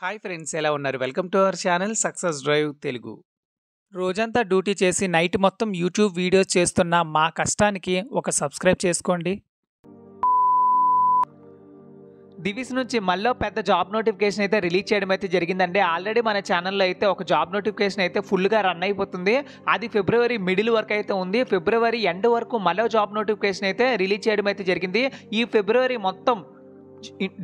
Hi friends, ఎలా ఉన్నారు? Welcome to our channel success drive Telugu. రోజంతా డ్యూటీ చేసి నైట్ మొత్తం యూట్యూబ్ వీడియోస్ చేస్తున్న మా కష్టానికి ఒక సబ్స్క్రైబ్ చేసుకోండి. దివిస్ నుంచి మళ్ళీ పెద్ద జాబ్ నోటిఫికేషన్ అయితే రిలీజ్ చేయడం అయితే జరిగిందండి. ఆల్రెడీ మన ఛానల్లో అయితే ఒక జాబ్ నోటిఫికేషన్ అయితే ఫుల్గా రన్ అయిపోతుంది. అది ఫిబ్రవరి మిడిల్ వరకు అయితే ఉంది. ఫిబ్రవరి ఎండ్ వరకు మళ్ళీ జాబ్ నోటిఫికేషన్ అయితే రిలీజ్ చేయడం అయితే జరిగింది. ఈ ఫిబ్రవరి మొత్తం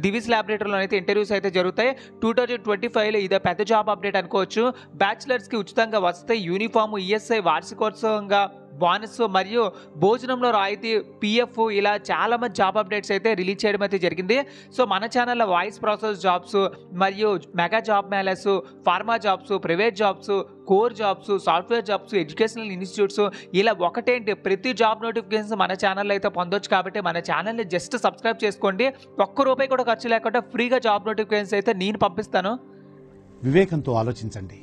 డివిస్ ల్యాబొరేటరీలో అయితే ఇంటర్వ్యూస్ అయితే జరుగుతాయి. 2025లో ఇదే పెద్ద జాబ్ అప్డేట్ అనుకోవచ్చు. బ్యాచిలర్స్కి ఉచితంగా వస్తాయి యూనిఫామ్, ఈఎస్ఐ, వార్షికోత్సవంగా బోనస్ మరియు భోజనంలో రాయితీ, పిఎఫ్, ఇలా చాలా మంది జాబ్ అప్డేట్స్ అయితే రిలీజ్ చేయడం అయితే జరిగింది. సో మన ఛానల్లో వాయిస్ ప్రాసెస్ జాబ్స్ మరియు mega job melas, pharma jobs, private jobs, core jobs, software jobs, educational institutes, ఇలా ఒకటేంటి ప్రతి జాబ్ నోటిఫికేషన్స్ మన ఛానల్లో అయితే పొందొచ్చు. కాబట్టి మన ఛానల్ని జస్ట్ సబ్స్క్రైబ్ చేసుకోండి. ఒక్క రూపాయి కూడా ఖర్చు లేకుండా ఫ్రీగా జాబ్ నోటిఫికేషన్స్ అయితే నేను పంపిస్తాను. వివేకంతో ఆలోచించండి.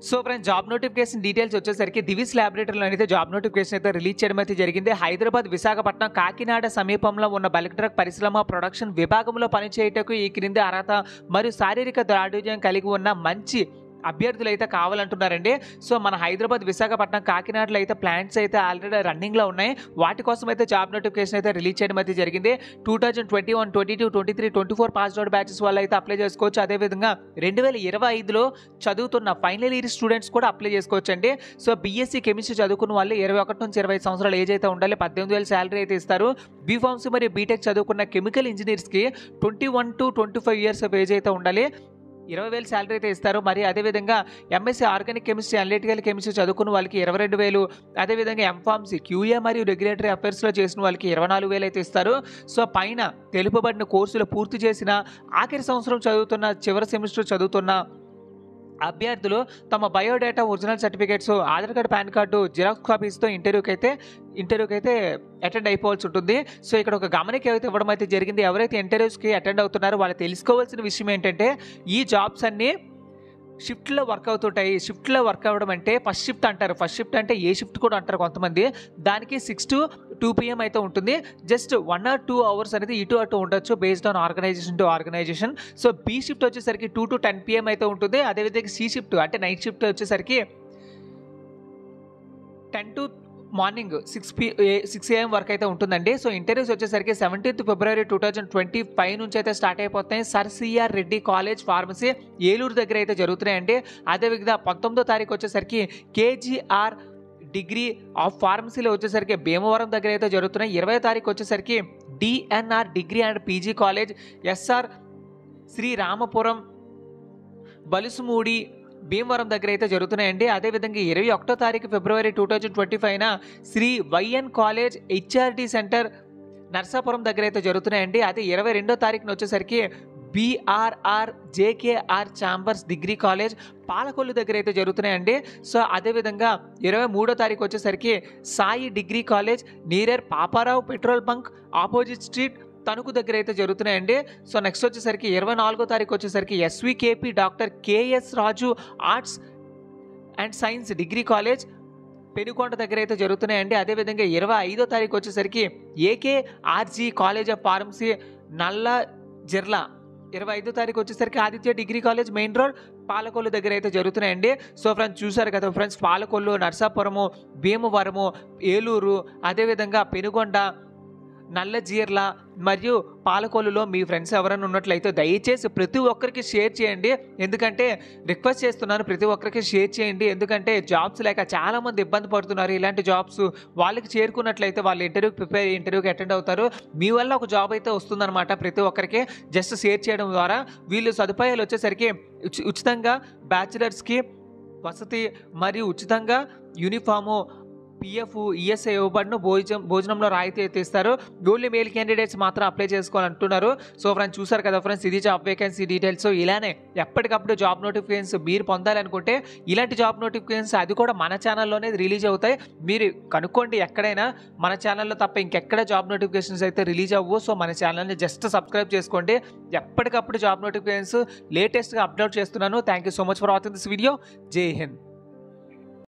So friends, job notification details వచ్చేసరికి దివిస్ ల్యాబొరేటరీలో అయితే జాబ్ నోటిఫికేషన్ అయితే రిలీజ్ చేయడం అయితే జరిగింది. హైదరాబాద్, విశాఖపట్నం, కాకినాడ సమీపంలో ఉన్న బల్క్ డ్రగ్ పరిశ్రమ ప్రొడక్షన్ విభాగంలో పనిచేయటకు ఈ క్రింది అర్హత మరియు శారీరక దారుఢ్యం కలిగి ఉన్న మంచి అభ్యర్థులు అయితే కావాలంటున్నారండి. సో మన హైదరాబాద్, విశాఖపట్నం, కాకినాడలో అయితే ప్లాంట్స్ అయితే ఆల్రెడీ రన్నింగ్లో ఉన్నాయి. వాటి కోసం అయితే జాబ్ నోటిఫికేషన్ అయితే రిలీజ్ చేయడం అయితే జరిగింది. 2021, 22, 23, 24 పాస్ అవుట్ బ్యాచెస్ వాళ్ళు అయితే అప్లై చేసుకోవచ్చు. అదేవిధంగా 2025లో చదువుతున్న ఫైనల్ ఇయర్ స్టూడెంట్స్ కూడా అప్లై చేసుకోవచ్చు అండి. సో బీఎస్సీ కెమిస్ట్రీ చదువుకున్న వాళ్ళు 21 నుంచి 25 సంవత్సరాల ఏజ్ అయితే ఉండాలి. 18,000 శాలరీ అయితే ఇస్తారు. బీఫార్మసీ మరియు బీటెక్ చదువుకున్న కెమికల్ ఇంజనీర్స్కి 21 to 25 ఇయర్స్ ఆఫ్ ఏజ్ అయితే ఉండాలి. 20,000 శాలరీ అయితే ఇస్తారు. మరి అదేవిధంగా MSc organic chemistry, analytical chemistry చదువుకున్న వాళ్ళకి 22,000, అదేవిధంగా ఎంఫార్మసీ, క్యూఏ మరియు రెగ్యులేటరీ అఫైర్స్లో చేసిన వాళ్ళకి 24,000 అయితే ఇస్తారు. సో పైన తెలుపబడిన కోర్సులు పూర్తి చేసిన, ఆఖరి సంవత్సరం చదువుతున్న, చివరి సెమిస్టర్ చదువుతున్న అభ్యర్థులు తమ biodata, original certificates, Aadhaar card, PAN card, xerox కాపీస్తో ఇంటర్వ్యూకి అయితే అటెండ్ అయిపోవాల్సి ఉంటుంది. సో ఇక్కడ ఒక గమనిక అయితే ఇవ్వడం అయితే జరిగింది. ఎవరైతే ఇంటర్వ్యూస్కి అటెండ్ అవుతున్నారో వాళ్ళు తెలుసుకోవాల్సిన విషయం ఏంటంటే, ఈ జాబ్స్ అన్నీ షిఫ్ట్లో వర్క్ అవుతుంటాయి. షిఫ్ట్లో వర్క్ అవ్వడం అంటే ఫస్ట్ షిఫ్ట్ అంటారు. ఫస్ట్ షిఫ్ట్ అంటే ఏ షిఫ్ట్ కూడా అంటారు కొంతమంది. దానికి 6 to 2 PM అయితే ఉంటుంది. జస్ట్ 1 or 2 hours అనేది ఇటు అటు ఉండొచ్చు, based on organisation to organisation. So B shift వచ్చేసరికి 2 to 10 PM అయితే ఉంటుంది. అదేవిధంగా సి షిఫ్ట్ అంటే నైట్ షిఫ్ట్ వచ్చేసరికి 10 to మార్నింగ్ 6 AM వరకు అయితే ఉంటుందండి. సో ఇంటర్వ్యూస్ వచ్చేసరికి 17th February 2025 నుంచి అయితే స్టార్ట్ అయిపోతాయి. Sir CR Reddy college pharmacy, Eluru దగ్గర అయితే జరుగుతున్నాయండి. అదేవిధంగా 19వ తారీఖు వచ్చేసరికి కేజీఆర్ డిగ్రీ ఆఫ్ ఫార్మసీలో వచ్చేసరికి భీమవరం దగ్గర అయితే జరుగుతున్నాయి. 20వ తారీఖు వచ్చేసరికి DNR degree and PG college, SR Sriramapuram, Balusumudi, Bhimavaram దగ్గర అయితే జరుగుతున్నాయండి. అదేవిధంగా 21వ తారీఖు February 2025 Sri YN college, HRD centre, Narsapuram దగ్గర అయితే జరుగుతున్నాయండి. అదే 22వ తారీఖున వచ్చేసరికి BRR JKR chambers degree college, Palakollu దగ్గర అయితే జరుగుతున్నాయండి. సో అదేవిధంగా 23వ తారీఖు వచ్చేసరికి సాయి డిగ్రీ కాలేజ్, నీరర్ Paparao petrol bunk opposite street, Tanuku దగ్గర అయితే జరుగుతున్నాయండి. సో నెక్స్ట్ వచ్చేసరికి 24వ తారీఖు వచ్చేసరికి SVKP doctor KS Raju arts and science degree college, Penukonda దగ్గర అయితే జరుగుతున్నాయండి. అదేవిధంగా 25వ తారీఖు వచ్చేసరికి ఏకేఆర్జీ కాలేజ్ ఆఫ్ ఫార్మసీ, నల్ల జిర్లా. 25వ తారీఖు వచ్చేసరికి Aditya degree college, main road, Palakollu దగ్గర అయితే జరుగుతున్నాయండి. సో ఫ్రెండ్స్ చూసారు కదా ఫ్రెండ్స్, పాలకొల్లు, నర్సాపురము, భీమవరము, ఏలూరు, అదేవిధంగా పెనుగొండ, నల్లజీర్ల మరియు పాలకొల్లులో మీ ఫ్రెండ్స్ ఎవరైనా ఉన్నట్లయితే దయచేసి ప్రతి ఒక్కరికి షేర్ చేయండి. ఎందుకంటే రిక్వెస్ట్ చేస్తున్నాను, ప్రతి ఒక్కరికి షేర్ చేయండి. ఎందుకంటే జాబ్స్ లేక చాలామంది ఇబ్బంది పడుతున్నారు. ఇలాంటి జాబ్స్ వాళ్ళకి చేరుకున్నట్లయితే వాళ్ళు ఇంటర్వ్యూకి అటెండ్ అవుతారు. మీ వల్ల ఒక జాబ్ అయితే వస్తుందన్నమాట. ప్రతి ఒక్కరికి జస్ట్ షేర్ చేయడం ద్వారా వీళ్ళు సదుపాయాలు వచ్చేసరికి ఉచితంగా బ్యాచిలర్స్కి వసతి మరియు ఉచితంగా యూనిఫాము, పిఎఫ్, ఈఎస్ఐ ఇవ్వబడిన భోజనంలో రాయితీ అయితే ఇస్తారు. ఓన్లీ మేల్ క్యాండిడేట్స్ మాత్రం అప్లై చేసుకోవాలంటున్నారు. సో ఫ్రెండ్స్ చూసారు కదా ఫ్రెండ్స్, ఇది జాబ్ వేకెన్సీ డీటెయిల్స్. ఇలానే ఎప్పటికప్పుడు జాబ్ నోటిఫికేషన్స్ మీరు పొందాలనుకుంటే ఇలాంటి జాబ్ నోటిఫికేషన్స్ అది కూడా మన ఛానల్లోనే రిలీజ్ అవుతాయి. మీరు కనుక్కోండి, ఎక్కడైనా మన ఛానల్లో తప్ప ఇంకెక్కడ జాబ్ నోటిఫికేషన్స్ అయితే రిలీజ్ అవ్వవు. సో మన ఛానల్ని జస్ట్ సబ్స్క్రైబ్ చేసుకోండి. ఎప్పటికప్పుడు జాబ్ నోటిఫికేషన్స్ లేటెస్ట్గా అప్లోడ్ చేస్తున్నాను. Thank you so much for watching this video. జై హింద్.